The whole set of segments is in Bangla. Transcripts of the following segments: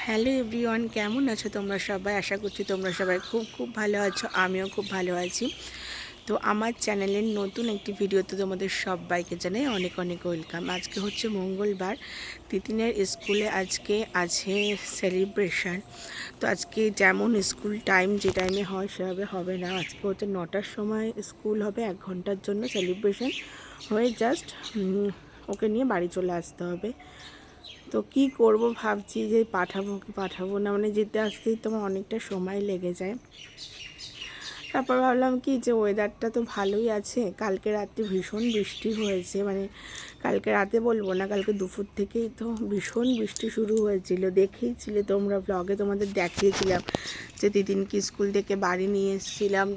হ্যালো এভরিওয়ান, কেমন আছো তোমরা সবাই? আশা করছি তোমরা সবাই খুব খুব ভালো আছো। আমিও খুব ভালো আছি। তো আমার চ্যানেলের নতুন একটি ভিডিওতে তোমাদের সবাইকে জানাই অনেক অনেক ওয়েলকাম। আজকে হচ্ছে মঙ্গলবার, তিতিনের স্কুলে আজকে আছে সেলিব্রেশন। তো আজকে যেমন স্কুল টাইম যে টাইমে হয় সেভাবে হবে না। আজকে হচ্ছে 9টার সময় স্কুল হবে, 1 ঘন্টার জন্য সেলিব্রেশন হয়ে জাস্ট ওকে নিয়ে বাড়ি চলে আসতে হবে। তো কি করব ভাবছি যে পাঠাবো কি পাঠাবো না, মানে যেতে আসতেই তোমার অনেকটা সময় লেগে যায়। তারপর ভাবলাম কি যে ওয়েদারটা তো ভালোই আছে, কালকে রাতে ভীষণ বৃষ্টি হয়েছে, মানে কালকে রাতে বলবো না, কালকে দুপুর থেকেই তো ভীষণ বৃষ্টি শুরু হয়েছিল। দেখেইছিলে তোমরা ব্লগে, তোমাদের দেখিয়েছিলাম যে দিদিনকে স্কুল থেকে বাড়ি নিয়ে এসেছিলাম।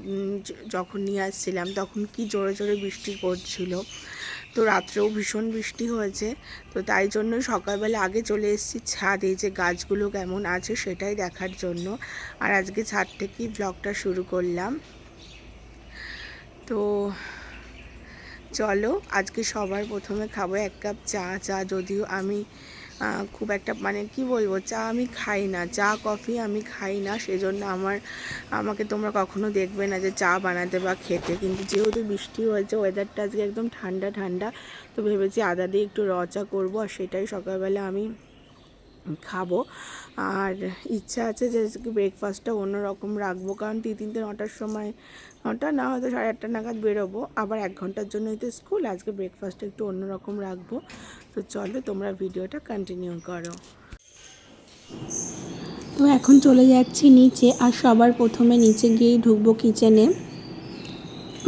যখন নিয়ে আসছিলাম তখন কি জোরে জোরে বৃষ্টি পড়ছিল। তো রাত্রেও ভীষণ বৃষ্টি হয়েছে। তো তাই জন্য সকালবেলা আগে চলে এসেছি ছাদে, যে গাছগুলো কেমন আছে সেটাই দেখার জন্য। আর আজকে ছাদ থেকেই ব্লগটা শুরু করলাম। তো চলো, আজকে সবার প্রথমে খাবো 1 কাপ চা। যদিও আমি খুব একটা, মানে কি বলবো, চা আমি খাই না, চা কফি আমি খাই না, সেজন্য আমাকে তোমরা কখনো দেখবে না যে চা বানাতে বা খেতে। কিন্তু যেহেতু বৃষ্টি হয়েছে, ওয়েদারটা আজকে একদম ঠান্ডা ঠান্ডা, তো ভেবেছি আদা দিয়ে একটু র চা করবো, আর সেটাই সকালবেলা আমি খাবো। আর ইচ্ছা আছে যে ব্রেকফাস্টটা অন্যরকম রাখবো, কারণ তিনটে 9টার সময়, 9টা না হয়তো 8:30 নাগাদ বেরোবো, আবার 1 ঘন্টার জন্যই তো স্কুল। আজকে ব্রেকফাস্টটা একটু অন্যরকম রাখবো। তো চলো তোমরা ভিডিওটা কন্টিনিউ করো। তো এখন চলে যাচ্ছি নিচে, আর সবার প্রথমে নিচে গিয়েই ঢুকবো কিচেনে।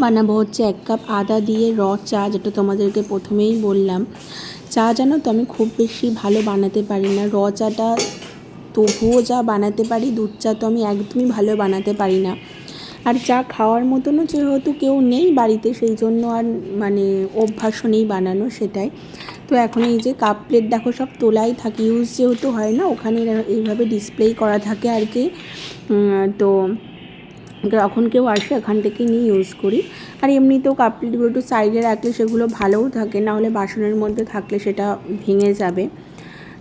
বানাবো হচ্ছে 1 কাপ আদা দিয়ে র চা, যেটা তোমাদেরকে প্রথমেই বললাম। চা জানো তো আমি খুব বেশি ভালো বানাতে পারি না। র চাটা তবুও যা বানাতে পারি, দুধ চা তো আমি একদমই ভালো বানাতে পারি না। আর চা খাওয়ার মতনও যেহেতু কেউ নেই বাড়িতে, সেই জন্য আর মানে অভ্যাসও নেই বানানো, সেটাই। তো এখন এই যে কাপ প্লেট দেখো সব তোলাই থাকে, ইউজ যেহেতু হয় না, ওখানে এইভাবে ডিসপ্লেই করা থাকে আর কি। তো যখন কেউ আসে এখান থেকে নিয়ে ইউজ করি। আর এমনিতেও কাপ প্লেটগুলো একটু সাইডে রাখলে সেগুলো ভালোও থাকে, নাহলে বাসনের মধ্যে থাকলে সেটা ভেঙে যাবে।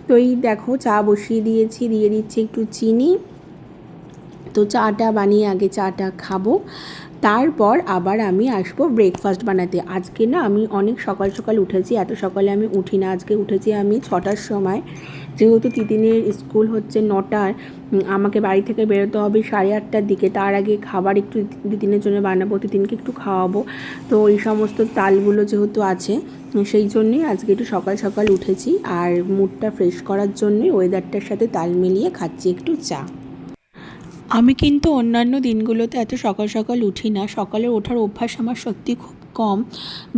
তো এই দেখো চা বসিয়ে দিয়েছি, দিয়ে দিচ্ছি একটু চিনি। তো চাটা বানিয়ে আগে চাটা খাবো, তারপর আবার আমি আসবো ব্রেকফাস্ট বানাতে। আজকে না আমি অনেক সকাল সকাল উঠেছি, এত সকালে আমি উঠি না। আজকে উঠেছি আমি 6টার সময়, যেহেতু তিতিনের স্কুল হচ্ছে 9টার, আমাকে বাড়ি থেকে বেরোতে হবে 8:30টার দিকে। তার আগে খাবার একটু তিতিনের জন্য বানাবো, তিতিনকে একটু খাওয়াবো। তো এই সমস্ত তালগুলো যেহেতু আছে, সেই জন্যই আজকে একটু সকাল সকাল উঠেছি। আর মুডটা ফ্রেশ করার জন্যই ওয়েদারটার সাথে তাল মিলিয়ে খাচ্ছি একটু চা। আমি কিন্তু অন্যান্য দিনগুলোতে এত সকাল সকাল উঠি না। সকালে ওঠার অভ্যাস আমার সত্যি খুব কম,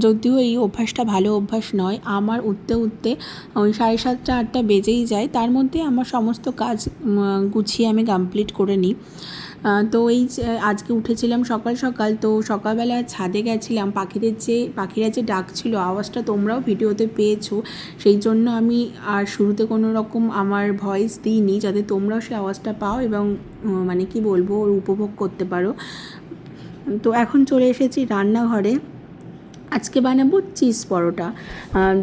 যদিও এই অভ্যাসটা ভালো অভ্যাস নয়। আমার উঠতে উঠতে ওই 7:30 8টা বেজেই যায়। তার মধ্যে আমার সমস্ত কাজ গুছিয়ে আমি কমপ্লিট করে নিই। তো এই আজকে উঠেছিলাম সকাল সকাল, তো সকালবেলা ছাদে গেছিলাম। পাখিরা যে ডাকছিল, আওয়াজটা তোমরাও ভিডিওতে পেয়েছো, সেই জন্য আমি আর শুরুতে কোনো রকম আমার ভয়েস দিইনি, যাতে তোমরাও সেই আওয়াজটা পাও এবং মানে কি বলবো, ওর উপভোগ করতে পারো। তো এখন চলে এসেছি রান্নাঘরে। আজকে বানাবো চিজ পরোটা।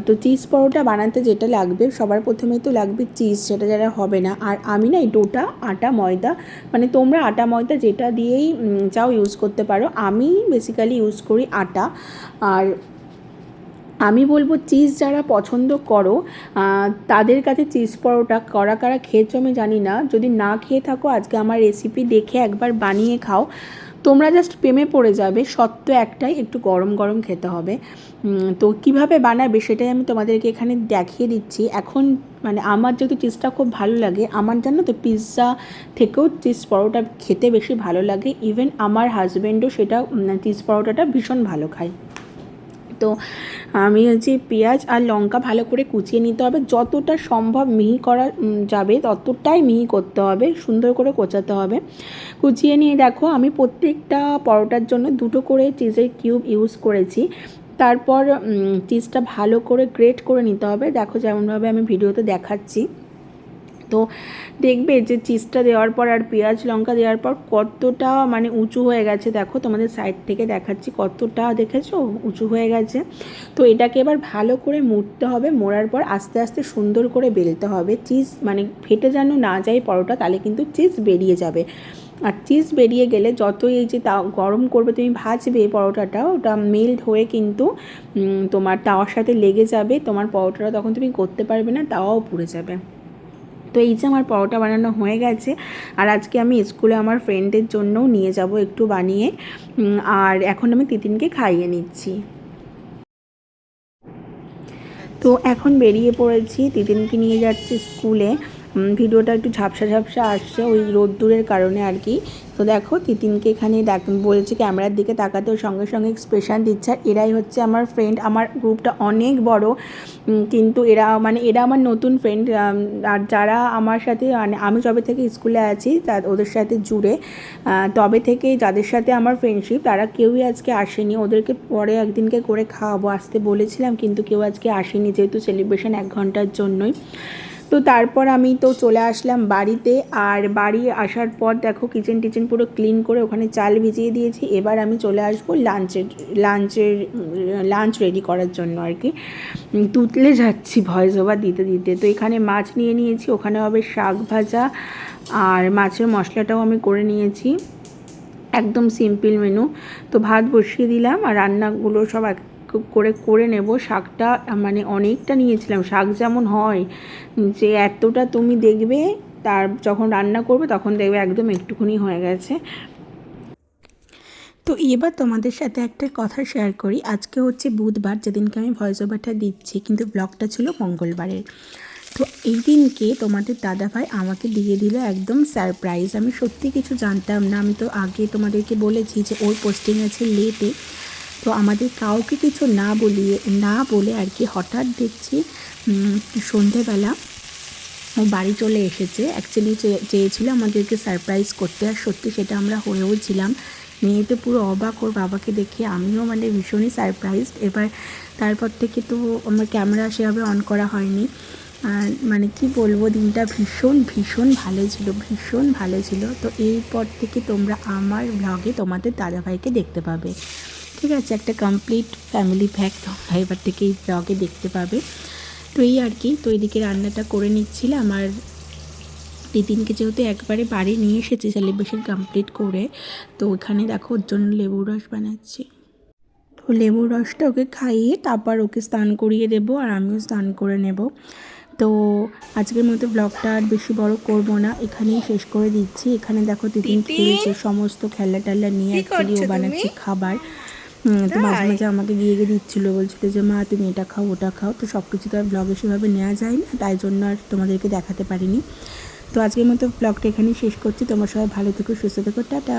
তো চিজ পরোটা বানাতে যেটা লাগবে, সবার প্রথমেই তো লাগবে চিজ, সেটা যারা হবে না। আর আমি না এই ডোটা আটা ময়দা, মানে তোমরা আটা ময়দা যেটা দিয়েই চাও ইউজ করতে পারো, আমি বেসিক্যালি ইউজ করি আটা। আর আমি বলবো চিজ যারা পছন্দ করো তাদের কাছে চিজ পরোটা কারা খেয়েছো আমি জানি না। যদি না খেয়ে থাকো, আজকে আমার রেসিপি দেখে একবার বানিয়ে খাও, তোমরা জাস্ট প্রেমে পড়ে যাবে। সত্য একটাই, একটু গরম গরম খেতে হবে। তো কিভাবে বানাবে সেটাই আমি তোমাদেরকে এখানে দেখিয়ে দিচ্ছি। এখন মানে আমার যেহেতু চিজটা খুব ভালো লাগে, আমার জানো তো পিৎজা থেকেও চিজ পরোটা খেতে বেশি ভালো লাগে। ইভেন আমার হাজব্যান্ডও সেটা চিজ পরোটাটা ভীষণ ভালো খায়। তো আমি হচ্ছে পেঁয়াজ আর লঙ্কা ভালো করে কুচিয়ে নিতে হবে, যতটা সম্ভব মিহি করা যাবে ততটাই মিহি করতে হবে, সুন্দর করে কোচাতে হবে। কুচিয়ে নিয়ে দেখো আমি প্রত্যেকটা পরোটার জন্য 2টো করে চিজের কিউব ইউজ করেছি। তারপর চিজটা ভালো করে গ্রেট করে নিতে হবে, দেখো যেমনভাবে আমি ভিডিওতে দেখাচ্ছি। তো দেখবে যে চিজটা দেওয়ার পর আর পেঁয়াজ লঙ্কা দেওয়ার পর কতটা মানে উঁচু হয়ে গেছে, দেখো তোমাদের সাইড থেকে দেখাচ্ছি, কতটা দেখেছো উঁচু হয়ে গেছে। তো এটাকে এবার ভালো করে মুড়তে হবে, মোড়ার পর আস্তে আস্তে সুন্দর করে বেলতে হবে। চিজ মানে ফেটে যেন না যায় পরোটা, তাহলে কিন্তু চিজ বেরিয়ে যাবে। আর চিজ বেরিয়ে গেলে যতই এই যে গরম করবে তুমি ভাজবে পরোটাটা, ওটা মেল্ট হয়ে কিন্তু তোমার তাওয়ার সাথে লেগে যাবে, তোমার পরোটাটা তখন তুমি করতে পারবে না, তাওয়াও পুড়ে যাবে। তো এই যে আমার পরোটা বানানো হয়ে গেছে, আর আজকে আমি স্কুলে আমার ফ্রেন্ডের জন্যও নিয়ে যাব একটু বানিয়ে। আর এখন আমি তিতিনকে খাইয়ে নিচ্ছি। তো এখন বেরিয়ে পড়েছি, তিতিনকে নিয়ে যাচ্ছি স্কুলে। ভিডিওটা একটু ঝাপসা ঝাপসা আসছে ওই রোদ্দুরের কারণে আর কি। তো দেখো তিতিনকে এখানে বলেছে ক্যামেরার দিকে তাকাতে, ওর সঙ্গে সঙ্গে এক্সপ্রেশান দিচ্ছে। আর এরাই হচ্ছে আমার ফ্রেন্ড, আমার গ্রুপটা অনেক বড়, কিন্তু এরা আমার নতুন ফ্রেন্ড। আর যারা আমার সাথে মানে আমি যবে থেকে স্কুলে আছি ওদের সাথে জুড়ে, তবে থেকে যাদের সাথে আমার ফ্রেন্ডশিপ তারা কেউই আজকে আসেনি। ওদেরকে পরে একদিনকে করে খাওয়াবো আসতে বলেছিলাম, কিন্তু কেউ আজকে আসেনি, যেহেতু সেলিব্রেশন 1 ঘন্টার জন্যই। তো তারপর আমি তো চলে আসলাম বাড়িতে। আর বাড়ি আসার পর দেখো কিচেন টিচেন পুরো ক্লিন করে ওখানে চাল ভিজিয়ে দিয়েছি। এবার আমি চলে আসবো লাঞ্চ রেডি করার জন্য আর কি। তুতলে যাচ্ছি ভয়েস ওভার দিতে দিতে। তো এখানে মাছ নিয়ে নিয়েছি, ওখানে হবে শাক ভাজা, আর মাছের মশলাটাও আমি করে নিয়েছি, একদম সিম্পল মেনু। তো ভাত বসিয়ে দিলাম আর রান্নাগুলো সব করে নেব। শাকটা মানে অনেকটা নিয়েছিলাম, শাক যেমন হয় যে এতটা তুমি দেখবে, তার যখন রান্না করবে তখন দেখবে একদম একটুখানি হয়ে গেছে। তো এবার তোমাদের সাথে একটা কথা শেয়ার করি। আজকে হচ্ছে বুধবার, যেদিনকে আমি ভয়েস ওভারটা দিচ্ছি, কিন্তু ব্লগটা ছিল মঙ্গলবারের। তো এই দিনকে তোমাদের দাদাভাই আমাকে দিয়ে দিল একদম সারপ্রাইজ। আমি সত্যি কিছু জানতাম না। আমি তো আগে তোমাদেরকে বলেছি যে ওর পোস্টিং আছে লেটে। তো আমাদের কাউকে কিছু না বলে আর কি হঠাৎ দেখছি সন্ধেবেলা ও বাড়ি চলে এসেছে। অ্যাকচুয়ালি চেয়েছিল আমাদেরকে সারপ্রাইজ করতে, আর সত্যি সেটা আমরা হয়েও ছিলাম। মেয়ে তো পুরো অবাক ওর বাবাকে দেখে, আমিও মানে ভীষণই সারপ্রাইজড। এবার তারপর থেকে তো আমার ক্যামেরা সেভাবে অন করা হয়নি। মানে কি বলবো, দিনটা ভীষণ ভীষণ ভালো ছিল। তো এরপর থেকে তোমরা আমার ব্লগে তোমাদের দাদাভাইকে দেখতে পাবে, ঠিক আছে? একটা কমপ্লিট ফ্যামিলি প্যাক তোমরা এবার থেকে এই ব্লগে দেখতে পাবে। তো এই আর কি। তো এদিকে রান্নাটা করে নিচ্ছিলাম, আর তিতিনকে যেহেতু একবারে বাড়ি নিয়ে এসেছি সেলিব্রেশন কমপ্লিট করে, তো ওখানে দেখো ওর জন্য লেবুর রস বানাচ্ছি। তো লেবুর রসটা ওকে খাইয়ে তারপর ওকে স্নান করিয়ে দেবো, আর আমিও স্নান করে নেব। তো আজকের মতো ব্লগটা আর বেশি বড় করব না, এখানেই শেষ করে দিচ্ছি। এখানে দেখো তিতিন খেলছে সমস্ত খেলনা টেলনা নিয়ে, অ্যাকচুয়ালি ও বানাচ্ছে খাবার। তো মাঝে মাঝে আমাকে গিয়ে দিচ্ছিলো, বলছিলো যে মা তুমি এটা খাও ওটা খাও। তো সব কিছু তো আর ব্লগে সেভাবে নেওয়া যায় না, তাই জন্য আর তোমাদেরকে দেখাতে পারিনি। তো আজকের মতো ব্লগটা এখানেই শেষ করছি। তোমরা সবাই ভালো থেকো, সুস্থ থেকো, টাটা।